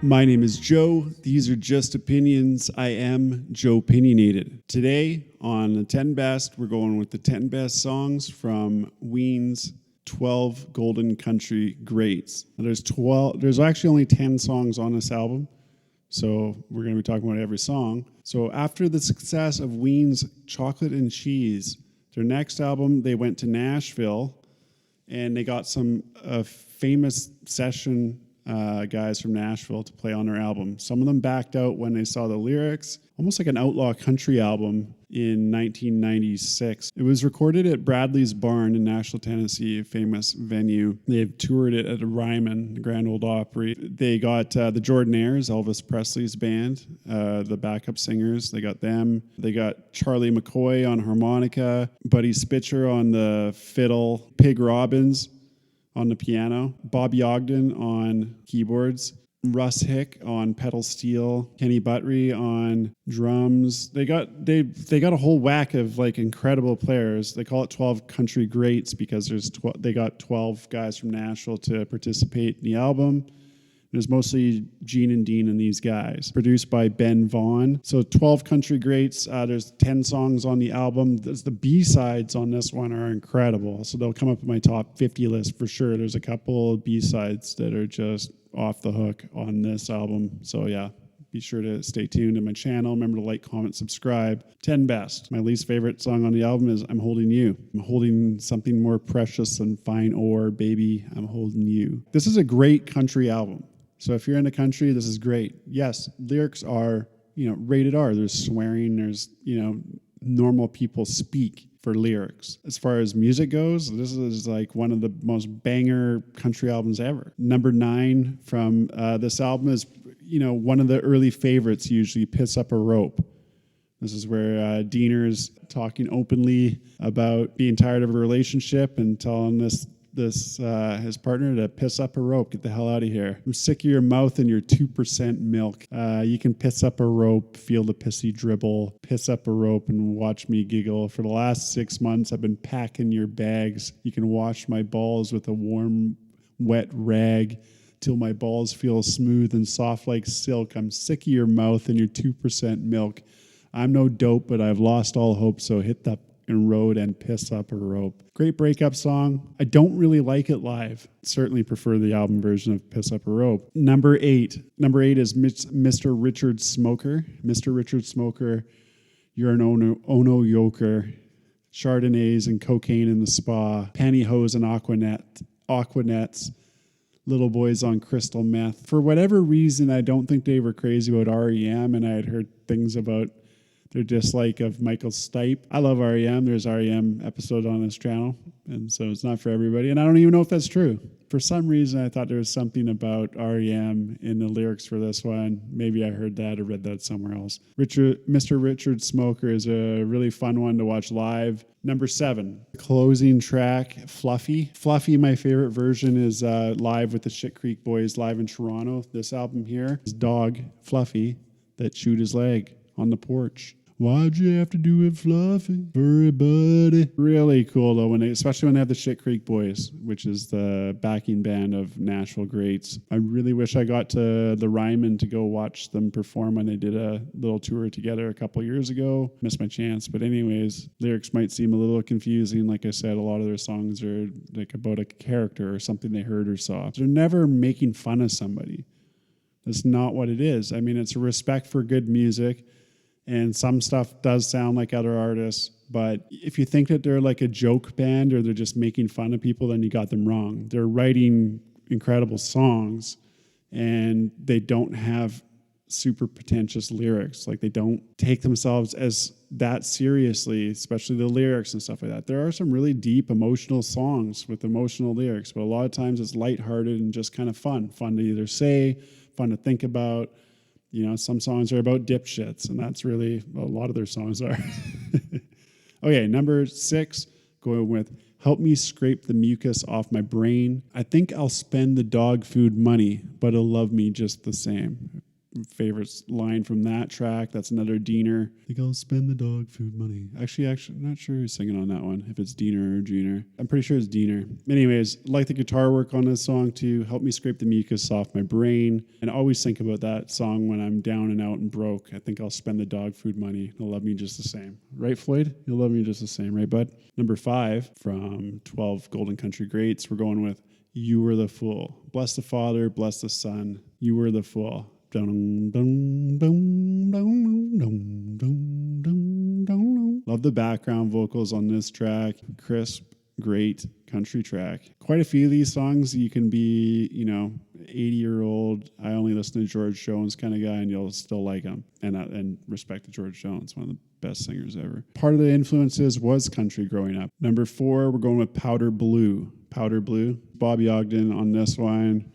My name is Joe. These are just opinions. I am JOEpinionated. Today on the 10 Best, we're going with the 10 best songs from Ween's 12 Golden Country Greats. Now, there's actually only 10 songs on this album, so we're going to be talking about every song. So after the success of Ween's Chocolate and Cheese, their next album, they went to Nashville, and they got some famous session guys from Nashville to play on their album. Some of them backed out when they saw the lyrics, almost like an outlaw country album in 1996. It was recorded at Bradley's Barn in Nashville, Tennessee, a famous venue. They've toured it at Ryman, the Grand Ole Opry. They got the Jordanaires, Elvis Presley's band, the backup singers. They got them. They got Charlie McCoy on harmonica, Buddy Spitzer on the fiddle, Pig Robbins on the piano, Bobby Ogden on keyboards, Russ Hick on pedal steel, Kenny Buttrey on drums. They got a whole whack of like incredible players. They call it 12 Country Greats because they got 12 guys from Nashville to participate in the album. There's mostly Gene and Dean and these guys. Produced by Ben Vaughn. So 12 Country Greats. There's 10 songs on the album. The B-sides on this one are incredible. So they'll come up in my top 50 list for sure. There's a couple of B-sides that are just off the hook on this album. So yeah, be sure to stay tuned to my channel. Remember to like, comment, subscribe. 10 best. My least favorite song on the album is I'm Holding You. I'm holding something more precious than fine ore, baby. I'm holding you. This is a great country album. So if you're in the country, this is great. Yes, lyrics are, rated R. There's swearing. There's, normal people speak for lyrics. As far as music goes, this is like one of the most banger country albums ever. Number 9 from this album is, one of the early favorites, usually Piss Up a Rope. This is where Diener's talking openly about being tired of a relationship and telling his partner to piss up a rope. Get the hell out of here. I'm sick of your mouth and your 2% milk. You can piss up a rope, feel the pissy dribble, piss up a rope and watch me giggle. For the last 6 months, I've been packing your bags. You can wash my balls with a warm, wet rag till my balls feel smooth and soft like silk. I'm sick of your mouth and your 2% milk. I'm no dope, but I've lost all hope, so hit the road and piss up a rope. Great breakup song. I don't really like it live. Certainly prefer the album version of Piss Up a Rope. Number 8. Number 8 is Mr. Richard Smoker. Mr. Richard Smoker, you're an Ono yoker. Chardonnays and cocaine in the spa. Pantyhose and aquanets. Little boys on crystal meth. For whatever reason, I don't think they were crazy about REM, and I had heard things about their dislike of Michael Stipe. I love REM. There's REM episode on this channel, and so it's not for everybody. And I don't even know if that's true. For some reason, I thought there was something about REM in the lyrics for this one. Maybe I heard that or read that somewhere else. Mr. Richard Smoker is a really fun one to watch live. Number 7, closing track, Fluffy. Fluffy, my favorite version, is live with the Shit Creek Boys live in Toronto. This album here is dog, Fluffy, that chewed his leg on the porch. Why'd you have to do it fluffy for a buddy? Really cool though, especially when they have the Shit Creek Boys, which is the backing band of Nashville greats. I really wish I got to the Ryman to go watch them perform when they did a little tour together a couple years ago. Missed my chance, but anyways, lyrics might seem a little confusing. Like I said, a lot of their songs are like about a character or something they heard or saw. They're never making fun of somebody. That's not what it is. I mean, it's a respect for good music. And some stuff does sound like other artists, but if you think that they're like a joke band or they're just making fun of people, then you got them wrong. They're writing incredible songs, and they don't have super pretentious lyrics. Like, they don't take themselves as that seriously, especially the lyrics and stuff like that. There are some really deep emotional songs with emotional lyrics, but a lot of times it's lighthearted and just kind of fun to either say, fun to think about. Some songs are about dipshits, and that's really a lot of their songs are. Okay, number 6, going with Help Me Scrape the Mucus Off My Brain. I think I'll spend the dog food money, but he'll love me just the same. favorite line from that track. That's another Diener. I think I'll spend the dog food money. Actually, I'm not sure who's singing on that one, if it's Diener or Jeaner. I'm pretty sure it's Diener. Anyways, like the guitar work on this song too. Help me scrape the mucus off my brain. And always think about that song when I'm down and out and broke. I think I'll spend the dog food money. He'll love me just the same. Right, Floyd? You'll love me just the same, right, bud? Number 5 from 12 Golden Country Greats. We're going with You Were the Fool. Bless the Father, bless the Son. You were the fool. Dun, dun, dun, dun, dun, dun, dun, dun. Love the background vocals on this track. Crisp, great country track. Quite a few of these songs you can be, 80-year-old, I only listen to George Jones kind of guy, and you'll still like him and respect George Jones, one of the best singers ever. Part of the influences was country growing up. Number 4, we're going with Powder Blue. Powder Blue. Bobby Ogden on this one.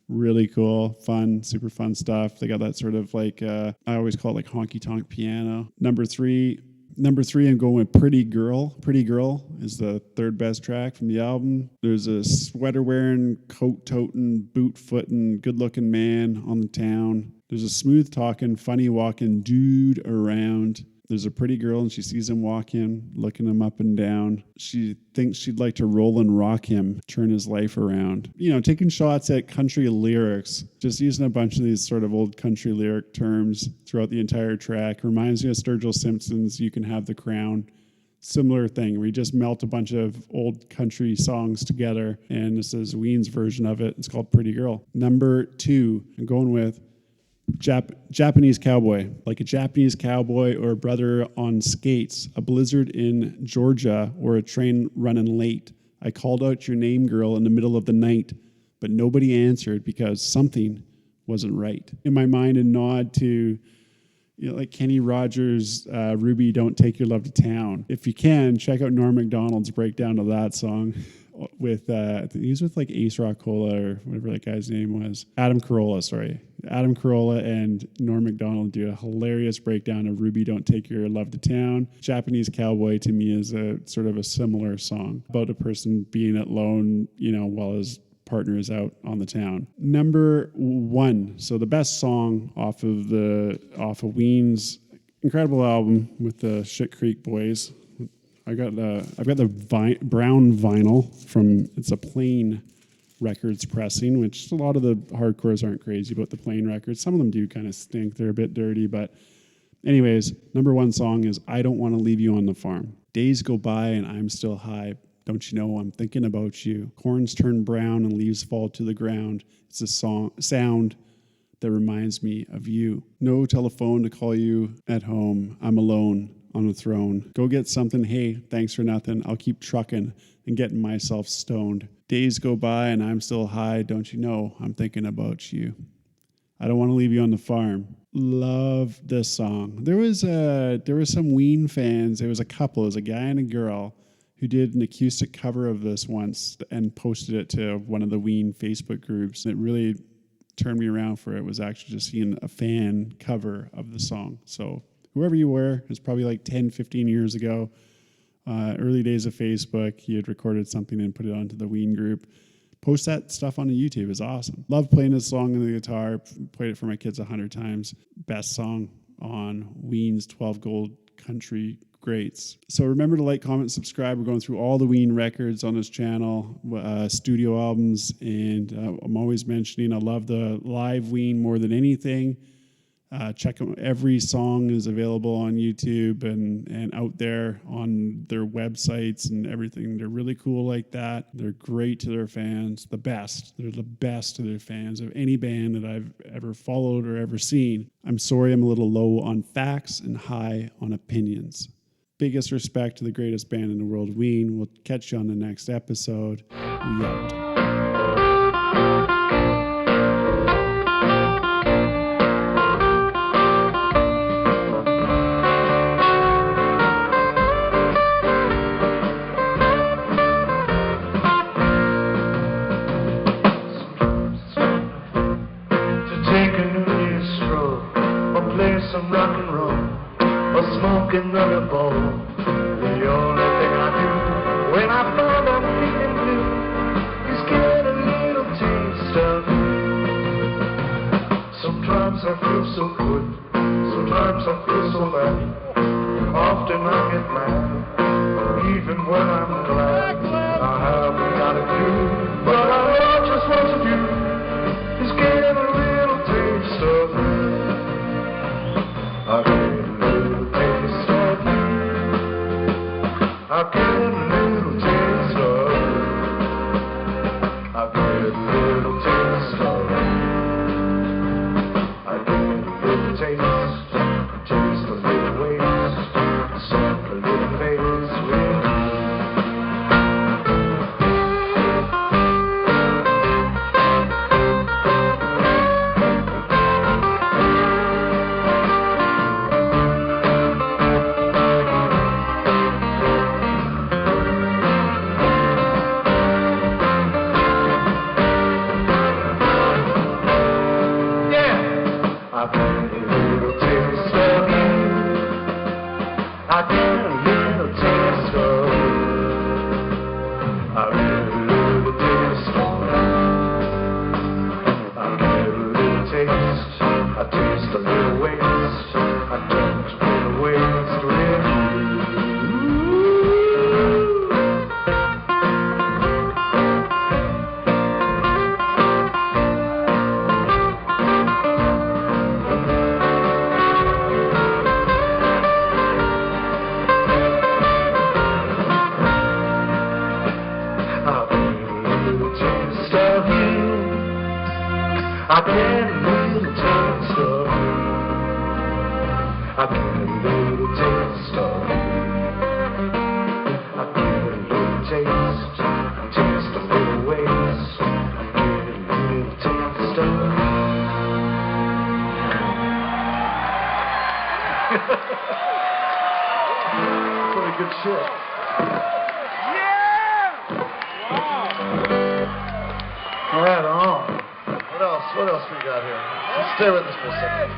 Really cool, fun, super fun stuff. They got that sort of like, I always call it like honky-tonk piano. Number three, I'm going with Pretty Girl. Pretty Girl is the third best track from the album. There's a sweater-wearing, coat-toting, boot-footing, good-looking man on the town. There's a smooth-talking, funny-walking dude around. There's a pretty girl, and she sees him walking, looking him up and down. She thinks she'd like to roll and rock him, turn his life around. Taking shots at country lyrics, just using a bunch of these sort of old country lyric terms throughout the entire track. Reminds me of Sturgill Simpson's You Can Have the Crown. Similar thing, where you just melt a bunch of old country songs together, and this is Ween's version of it. It's called Pretty Girl. Number 2, I'm going with Japanese Cowboy. Like a Japanese cowboy or a brother on skates, a blizzard in Georgia, or a train running late. I called out your name, girl, in the middle of the night, but nobody answered because something wasn't right. In my mind, a nod to like Kenny Rogers' Ruby, Don't Take Your Love to Town. If you can, check out Norm Macdonald's breakdown of that song with, he was with like Ace Rockola or whatever that guy's name was. Adam Carolla and Norm Macdonald do a hilarious breakdown of Ruby, Don't Take Your Love to Town. Japanese Cowboy to me is a sort of a similar song about a person being alone, while his partner is out on the town. Number 1, so the best song off of Ween's incredible album with the Shit Creek Boys. I've got the brown vinyl from, it's a Plain Records pressing, which a lot of the hardcores aren't crazy about the Plain Records. Some of them do kind of stink. They're a bit dirty, but anyways, number 1 song is I Don't Want to Leave You on the Farm. Days go by and I'm still high. Don't you know I'm thinking about you? Corns turn brown and leaves fall to the ground. It's a sound that reminds me of you. No telephone to call you at home. I'm alone on a throne. Go get something. Hey, thanks for nothing. I'll keep trucking and getting myself stoned. Days go by and I'm still high. Don't you know I'm thinking about you? I don't want to leave you on the farm. Love this song. There was some Ween fans. There was a couple. It was a guy and a girl who did an acoustic cover of this once and posted it to one of the Ween Facebook groups. It really turned me around for it. Was actually just seeing a fan cover of the song. So whoever you were, it was probably like 10, 15 years ago, early days of Facebook, he had recorded something and put it onto the Ween group. Post that stuff on YouTube. It's awesome. Love playing this song on the guitar. Played it for my kids 100 times. Best song on Ween's 12 Gold Country Greats. So remember to like, comment, subscribe. We're going through all the Ween records on this channel, studio albums, and I'm always mentioning I love the live Ween more than anything. Check them. Every song is available on YouTube and out there on their websites and everything. They're really cool like that. They're great to their fans. The best. They're the best to their fans of any band that I've ever followed or ever seen. I'm sorry I'm a little low on facts and high on opinions. Biggest respect to the greatest band in the world, Ween. We'll catch you on the next episode. We out. Some rock and roll, or smoking on a bowl. The only thing I do when I find I'm feeling blue is get a little taste of you. So Sometimes I feel so good, sometimes I feel so bad. Often I get mad, even when I'm glad. I haven't got a clue, but I know just what to do is get a little taste of you. I get a little taste of you. I get a little taste of you. I get a little taste of you. I get a little taste, taste a little waste, suck a little face with you. I get a little taste of you. I get a little taste of you. I get a little taste of you. I get a little taste. I taste a little waste. I don't feel a waste with you. I get a little taste of you. I get a little taste of you. I get a little taste, taste a little waste. I get a little taste of you. Pretty good shit. Yeah! Wow. Right on. What else we got here? Just stay with us for a second.